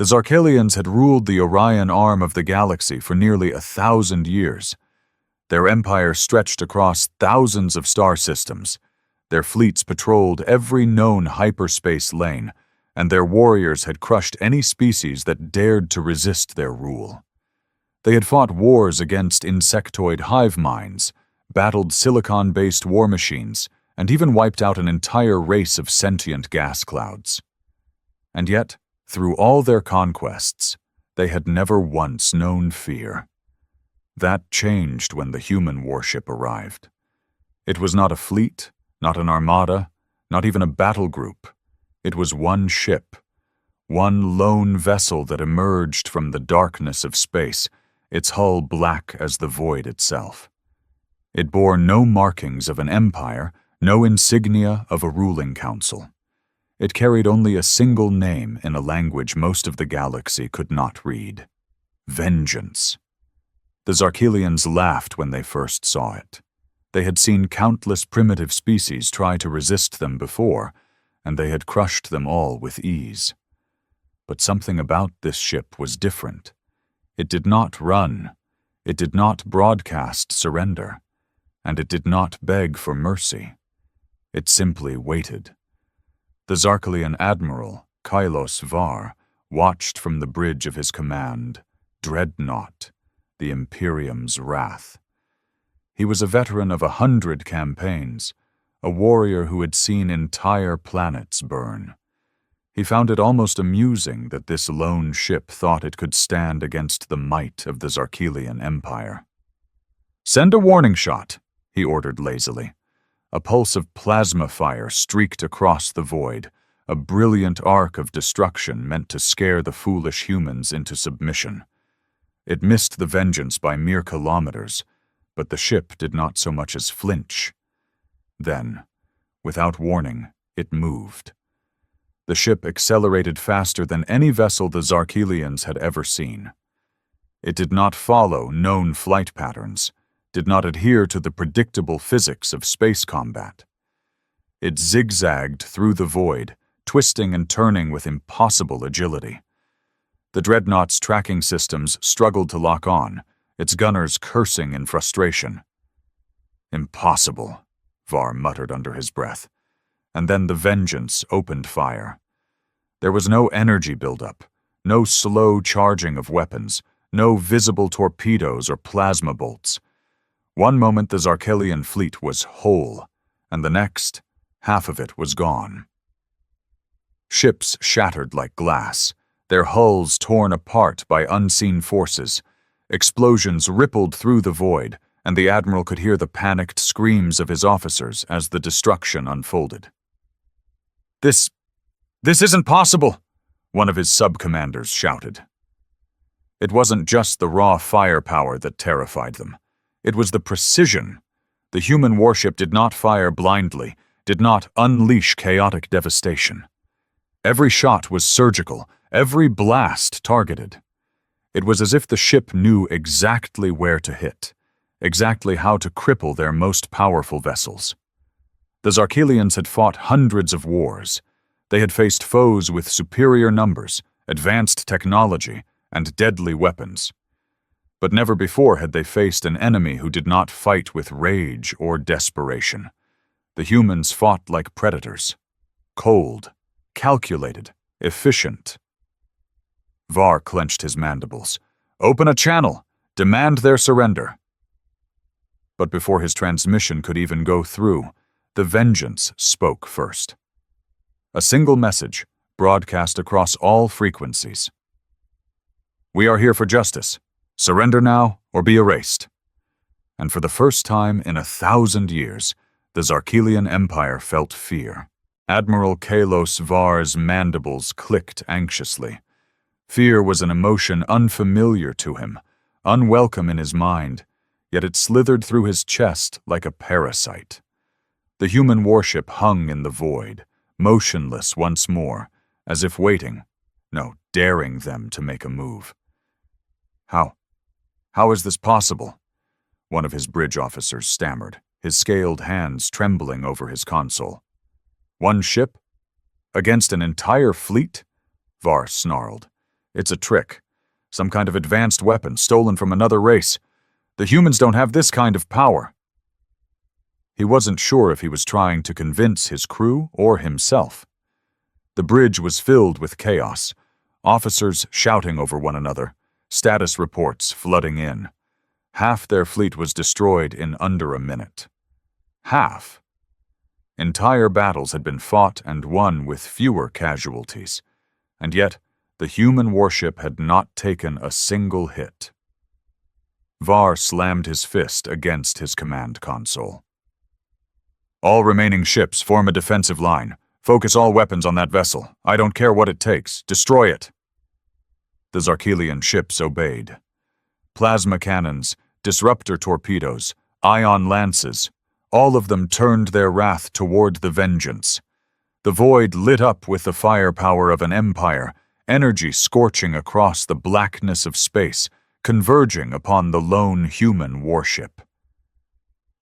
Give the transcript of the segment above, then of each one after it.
The Zarkalians had ruled the Orion arm of the galaxy for nearly 1,000 years. Their empire stretched across thousands of star systems. Their fleets patrolled every known hyperspace lane, and their warriors had crushed any species that dared to resist their rule. They had fought wars against insectoid hive minds, battled silicon-based war machines, and even wiped out an entire race of sentient gas clouds. And yet, through all their conquests, they had never once known fear. That changed when the human warship arrived. It was not a fleet, not an armada, not even a battle group. It was one ship, one lone vessel that emerged from the darkness of space, its hull black as the void itself. It bore no markings of an empire, no insignia of a ruling council. It carried only a single name in a language most of the galaxy could not read: vengeance. The Zarkalians laughed when they first saw it. They had seen countless primitive species try to resist them before, and they had crushed them all with ease. But something about this ship was different. It did not run, it did not broadcast surrender, and it did not beg for mercy. It simply waited. The Zarkalian admiral, Kylos Var, watched from the bridge of his command, Dreadnought, the Imperium's wrath. He was a veteran of 100 campaigns, a warrior who had seen entire planets burn. He found it almost amusing that this lone ship thought it could stand against the might of the Zarkalian Empire. "Send a warning shot," he ordered lazily. A pulse of plasma fire streaked across the void, a brilliant arc of destruction meant to scare the foolish humans into submission. It missed the Vengeance by mere kilometers, but the ship did not so much as flinch. Then, without warning, it moved. The ship accelerated faster than any vessel the Zarkalians had ever seen. It did not follow known flight patterns, did not adhere to the predictable physics of space combat. It zigzagged through the void, twisting and turning with impossible agility. The Dreadnought's tracking systems struggled to lock on, its gunners cursing in frustration. "Impossible," Var muttered under his breath, and then the Vengeance opened fire. There was no energy buildup, no slow charging of weapons, no visible torpedoes or plasma bolts. One moment the Zarkalian fleet was whole, and the next, half of it was gone. Ships shattered like glass, their hulls torn apart by unseen forces. Explosions rippled through the void, and the admiral could hear the panicked screams of his officers as the destruction unfolded. This isn't possible," one of his sub-commanders shouted. It wasn't just the raw firepower that terrified them. It was the precision. The human warship did not fire blindly, did not unleash chaotic devastation. Every shot was surgical, every blast targeted. It was as if the ship knew exactly where to hit, exactly how to cripple their most powerful vessels. The Zarkalians had fought hundreds of wars. They had faced foes with superior numbers, advanced technology, and deadly weapons. But never before had they faced an enemy who did not fight with rage or desperation. The humans fought like predators. Cold, calculated, efficient. Var clenched his mandibles. "Open a channel! Demand their surrender!" But before his transmission could even go through, the Vengeance spoke first. A single message, broadcast across all frequencies. "We are here for justice. Surrender now or be erased." And for the first time in 1,000 years, the Zarkalian Empire felt fear. Admiral Kylos Var's mandibles clicked anxiously. Fear was an emotion unfamiliar to him, unwelcome in his mind, yet it slithered through his chest like a parasite. The human warship hung in the void, motionless once more, as if waiting, no, daring them to make a move. How is this possible?" one of his bridge officers stammered, his scaled hands trembling over his console. "One ship? Against an entire fleet?" Var snarled. It's a trick. Some kind of advanced weapon stolen from another race. The humans don't have this kind of power. He wasn't sure if he was trying to convince his crew or himself. The bridge was filled with chaos, officers shouting over one another, status reports flooding in. Half their fleet was destroyed in under a minute. Half. Entire battles had been fought and won with fewer casualties, and yet the human warship had not taken a single hit. Var slammed his fist against his command console. All remaining ships form a defensive line. Focus all weapons on that vessel. I don't care what it takes. Destroy it. The Zarkelian ships obeyed. Plasma cannons, disruptor torpedoes, ion lances, all of them turned their wrath toward the vengeance. The void lit up with the firepower of an empire, energy scorching across the blackness of space, converging upon the lone human warship.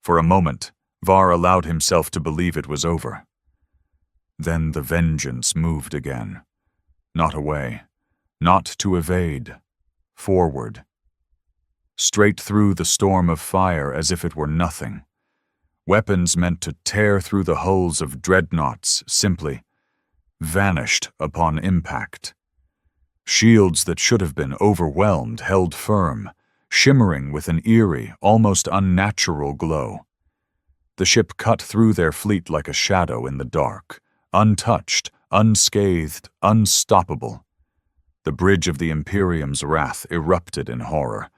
For a moment, Var allowed himself to believe it was over. Then the vengeance moved again. Not away, not to evade, forward. Straight through the storm of fire as if it were nothing. Weapons meant to tear through the hulls of dreadnoughts simply vanished upon impact. Shields that should have been overwhelmed held firm, shimmering with an eerie, almost unnatural glow. The ship cut through their fleet like a shadow in the dark, untouched, unscathed, unstoppable. The bridge of the Imperium's wrath erupted in horror.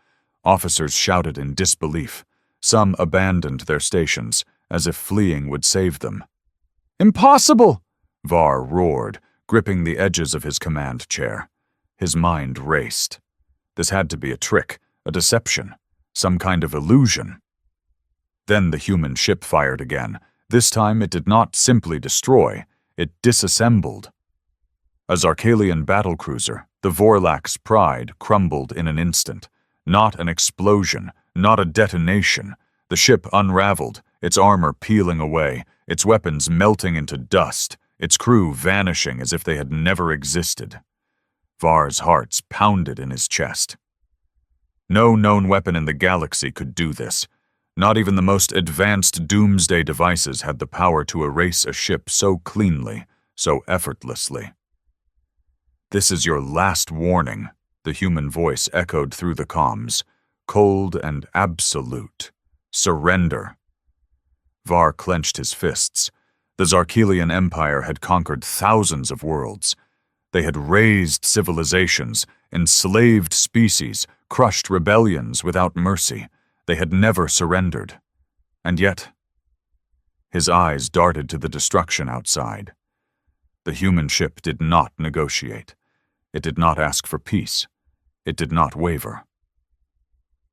Officers shouted in disbelief. Some abandoned their stations, as if fleeing would save them. "Impossible!" Var roared, gripping the edges of his command chair. His mind raced. This had to be a trick, a deception, some kind of illusion. Then the human ship fired again. This time it did not simply destroy, it disassembled. A Zarkelian battlecruiser, the Vorlak's Pride, crumbled in an instant. Not an explosion, not a detonation. The ship unraveled, its armor peeling away, its weapons melting into dust, its crew vanishing as if they had never existed. Var's heart pounded in his chest. No known weapon in the galaxy could do this. Not even the most advanced doomsday devices had the power to erase a ship so cleanly, so effortlessly. "This is your last warning," the human voice echoed through the comms, cold and absolute. "Surrender." Var clenched his fists. The Zarkelian Empire had conquered thousands of worlds. They had razed civilizations, enslaved species, crushed rebellions without mercy. They had never surrendered. And yet, his eyes darted to the destruction outside. The human ship did not negotiate. It did not ask for peace. It did not waver.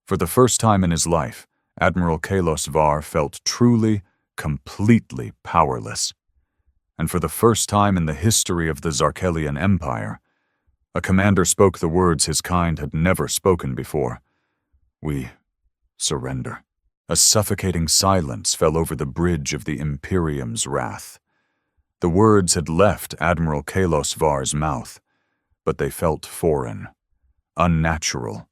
For the first time in his life, Admiral Kalos Var felt truly, completely powerless. And for the first time in the history of the Zarkelian Empire, a commander spoke the words his kind had never spoken before. "We surrender." A suffocating silence fell over the bridge of the Imperium's wrath. The words had left Admiral Kalos Var's mouth, but they felt foreign, unnatural.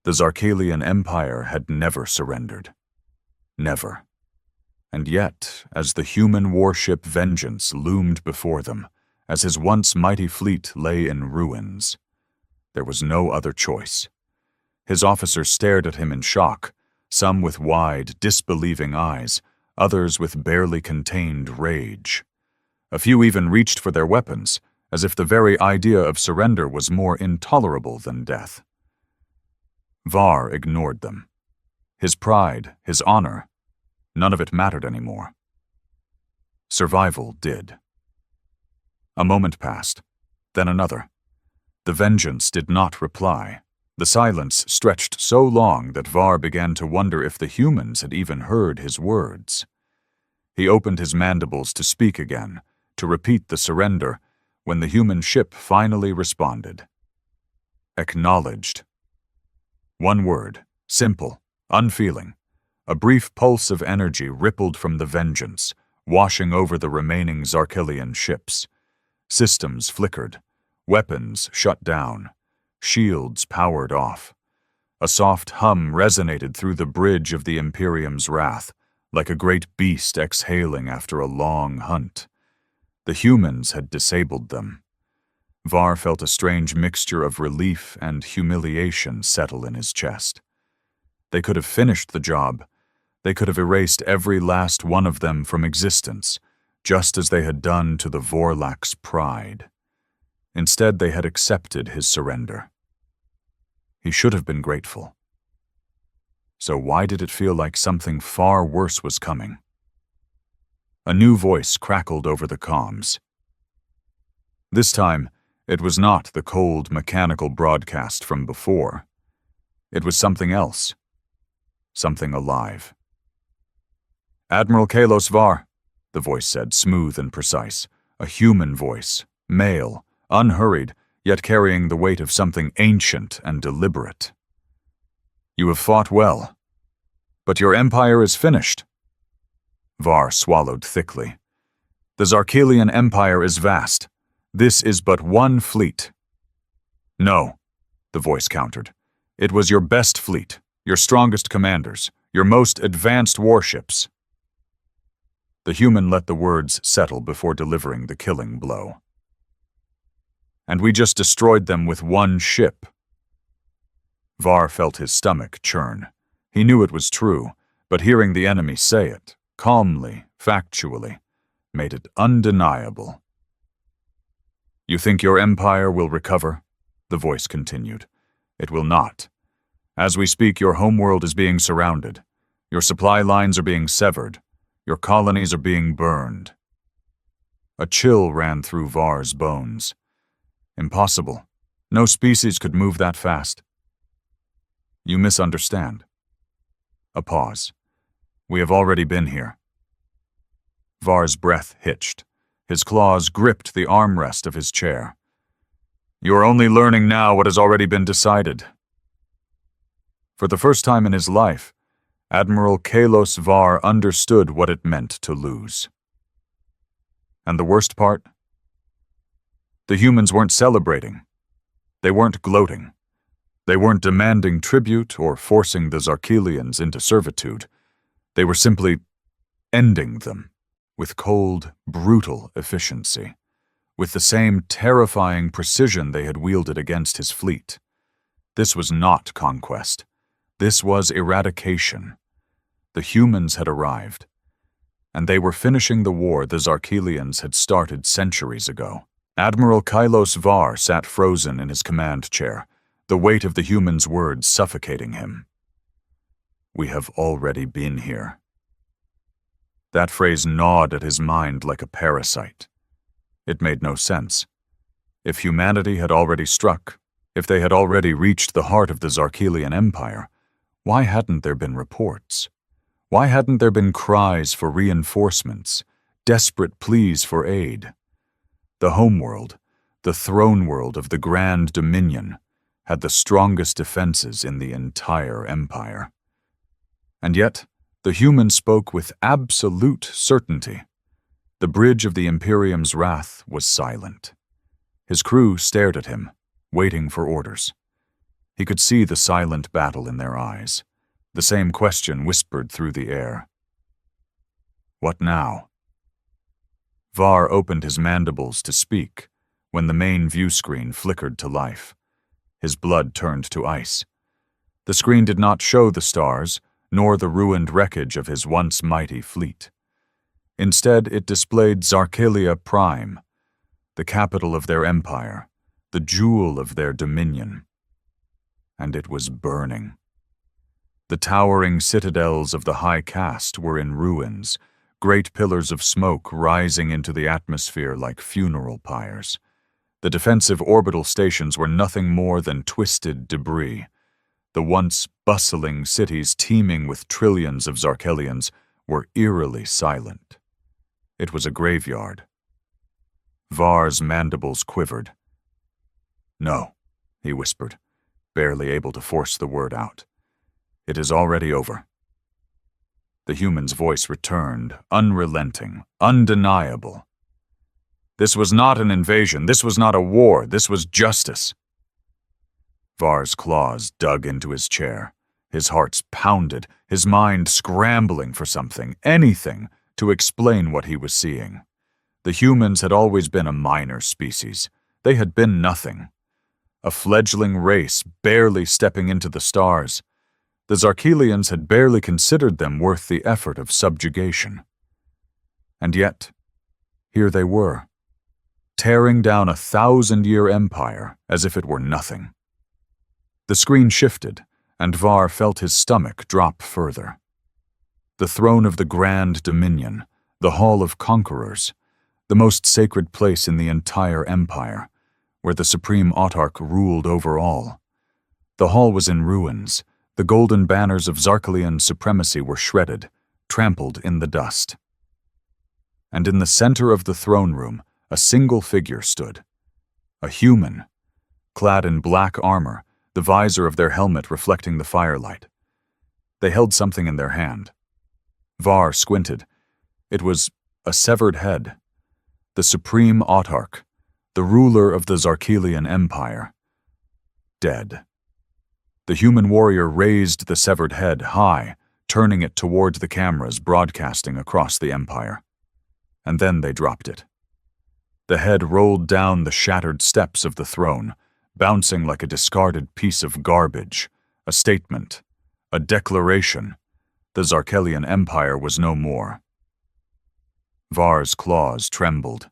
The Zarkelian Empire had never surrendered. Never. And yet, as the human warship Vengeance loomed before them, as his once mighty fleet lay in ruins, there was no other choice. His officers stared at him in shock, some with wide, disbelieving eyes, others with barely contained rage. A few even reached for their weapons, as if the very idea of surrender was more intolerable than death. Var ignored them. His pride, his honor, none of it mattered anymore. Survival did. A moment passed, then another. The Vengeance did not reply. The silence stretched so long that Var began to wonder if the humans had even heard his words. He opened his mandibles to speak again, to repeat the surrender, when the human ship finally responded. Acknowledged. One word, simple, unfeeling. A brief pulse of energy rippled from the Vengeance, washing over the remaining Zarkelian ships. Systems flickered. Weapons shut down. Shields powered off. A soft hum resonated through the bridge of the Imperium's wrath, like a great beast exhaling after a long hunt. The humans had disabled them. Var felt a strange mixture of relief and humiliation settle in his chest. They could have finished the job. They could have erased every last one of them from existence, just as they had done to the Vorlak's pride. Instead, they had accepted his surrender. He should have been grateful. So why did it feel like something far worse was coming? A new voice crackled over the comms. This time, it was not the cold, mechanical broadcast from before. It was something else. Something alive. "Admiral Kalos Var," the voice said, smooth and precise. A human voice, male, unhurried, yet carrying the weight of something ancient and deliberate. "You have fought well, but your empire is finished." Var swallowed thickly. "The Zarkelian Empire is vast. This is but one fleet." "No," the voice countered. "It was your best fleet, your strongest commanders, your most advanced warships." The human let the words settle before delivering the killing blow. "And we just destroyed them with one ship." Var felt his stomach churn. He knew it was true, but hearing the enemy say it, calmly, factually, made it undeniable. "You think your empire will recover?" the voice continued. "It will not. As we speak, your homeworld is being surrounded. Your supply lines are being severed. Your colonies are being burned." A chill ran through Var's bones. Impossible. No species could move that fast. "You misunderstand." A pause. "We have already been here." Var's breath hitched. His claws gripped the armrest of his chair. "You are only learning now what has already been decided." For the first time in his life, Admiral Kalos Var understood what it meant to lose. And the worst part? The humans weren't celebrating. They weren't gloating. They weren't demanding tribute or forcing the Zarkelians into servitude. They were simply ending them with cold, brutal efficiency, with the same terrifying precision they had wielded against his fleet. This was not conquest. This was eradication. The humans had arrived, and they were finishing the war the Zarkelians had started centuries ago. Admiral Kalos Var sat frozen in his command chair, the weight of the humans' words suffocating him. "We have already been here." That phrase gnawed at his mind like a parasite. It made no sense. If humanity had already struck, if they had already reached the heart of the Zarkelian Empire, why hadn't there been reports? Why hadn't there been cries for reinforcements, desperate pleas for aid? The homeworld, the throne world of the Grand Dominion, had the strongest defenses in the entire empire. And yet, the human spoke with absolute certainty. The bridge of the Imperium's wrath was silent. His crew stared at him, waiting for orders. He could see the silent battle in their eyes, the same question whispered through the air. What now? Var opened his mandibles to speak when the main view screen flickered to life. His blood turned to ice. The screen did not show the stars, nor the ruined wreckage of his once mighty fleet. Instead, it displayed Zarkelia Prime, the capital of their empire, the jewel of their dominion. And it was burning. The towering citadels of the High Caste were in ruins, great pillars of smoke rising into the atmosphere like funeral pyres. The defensive orbital stations were nothing more than twisted debris. The once bustling cities teeming with trillions of Zarkelians were eerily silent. It was a graveyard. Var's mandibles quivered. "No," he whispered, barely able to force the word out. "It is already over." The human's voice returned, unrelenting, undeniable. "This was not an invasion. This was not a war. This was justice." Var's claws dug into his chair. His heart pounded, his mind scrambling for something, anything, to explain what he was seeing. The humans had always been a minor species. They had been nothing. A fledgling race barely stepping into the stars. The Zarkelians had barely considered them worth the effort of subjugation. And yet, here they were, tearing down a 1,000-year empire as if it were nothing. The screen shifted, and Var felt his stomach drop further. The throne of the Grand Dominion, the Hall of Conquerors, the most sacred place in the entire empire, where the supreme autarch ruled over all. The hall was in ruins. The golden banners of Zarkelian supremacy were shredded, trampled in the dust. And in the center of the throne room, a single figure stood. A human, clad in black armor, the visor of their helmet reflecting the firelight. They held something in their hand. Var squinted. It was a severed head. The supreme autarch, the ruler of the Zarkelian Empire, dead. The human warrior raised the severed head high, turning it toward the cameras broadcasting across the empire. And then they dropped it. The head rolled down the shattered steps of the throne, bouncing like a discarded piece of garbage, a statement, a declaration. The Zarkelian Empire was no more. Var's claws trembled.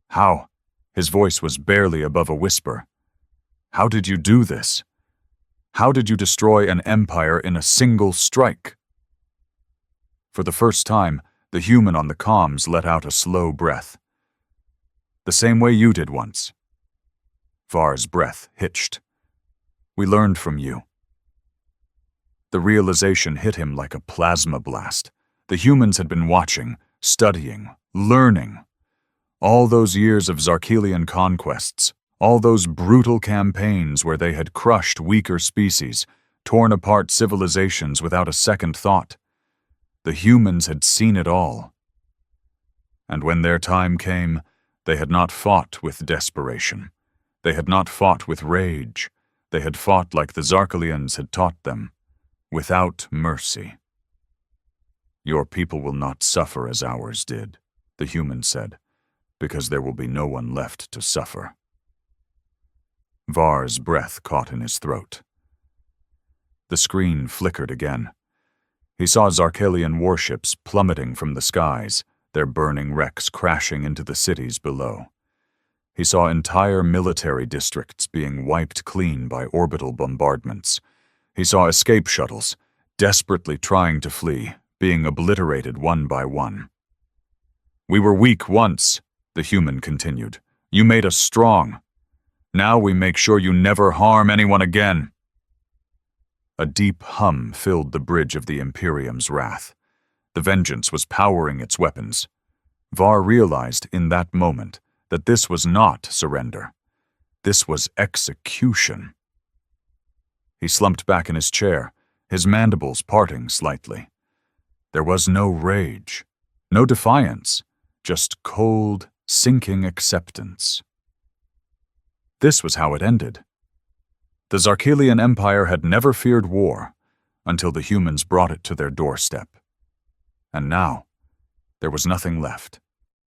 How? His voice was barely above a whisper. How did you do this? How did you destroy an empire in a single strike? For the first time, the human on the comms let out a slow breath. The same way you did once. Var's breath hitched. We learned from you. The realization hit him like a plasma blast. The humans had been watching, studying, learning. All those years of Zarkelian conquests, all those brutal campaigns where they had crushed weaker species, torn apart civilizations without a second thought. The humans had seen it all. And when their time came, they had not fought with desperation. They had not fought with rage. They had fought like the Zarkelians had taught them, without mercy. Your people will not suffer as ours did, the human said, because there will be no one left to suffer. Var's breath caught in his throat. The screen flickered again. He saw Zarkelian warships plummeting from the skies, their burning wrecks crashing into the cities below. He saw entire military districts being wiped clean by orbital bombardments. He saw escape shuttles, desperately trying to flee, being obliterated one by one. We were weak once, the human continued. You made us strong. Now we make sure you never harm anyone again. A deep hum filled the bridge of the Imperium's wrath. The Vengeance was powering its weapons. Var realized in that moment that this was not surrender. This was execution. He slumped back in his chair, his mandibles parting slightly. There was no rage, no defiance, just cold, sinking acceptance. This was how it ended. The Zarkelian Empire had never feared war until the humans brought it to their doorstep. And now, there was nothing left.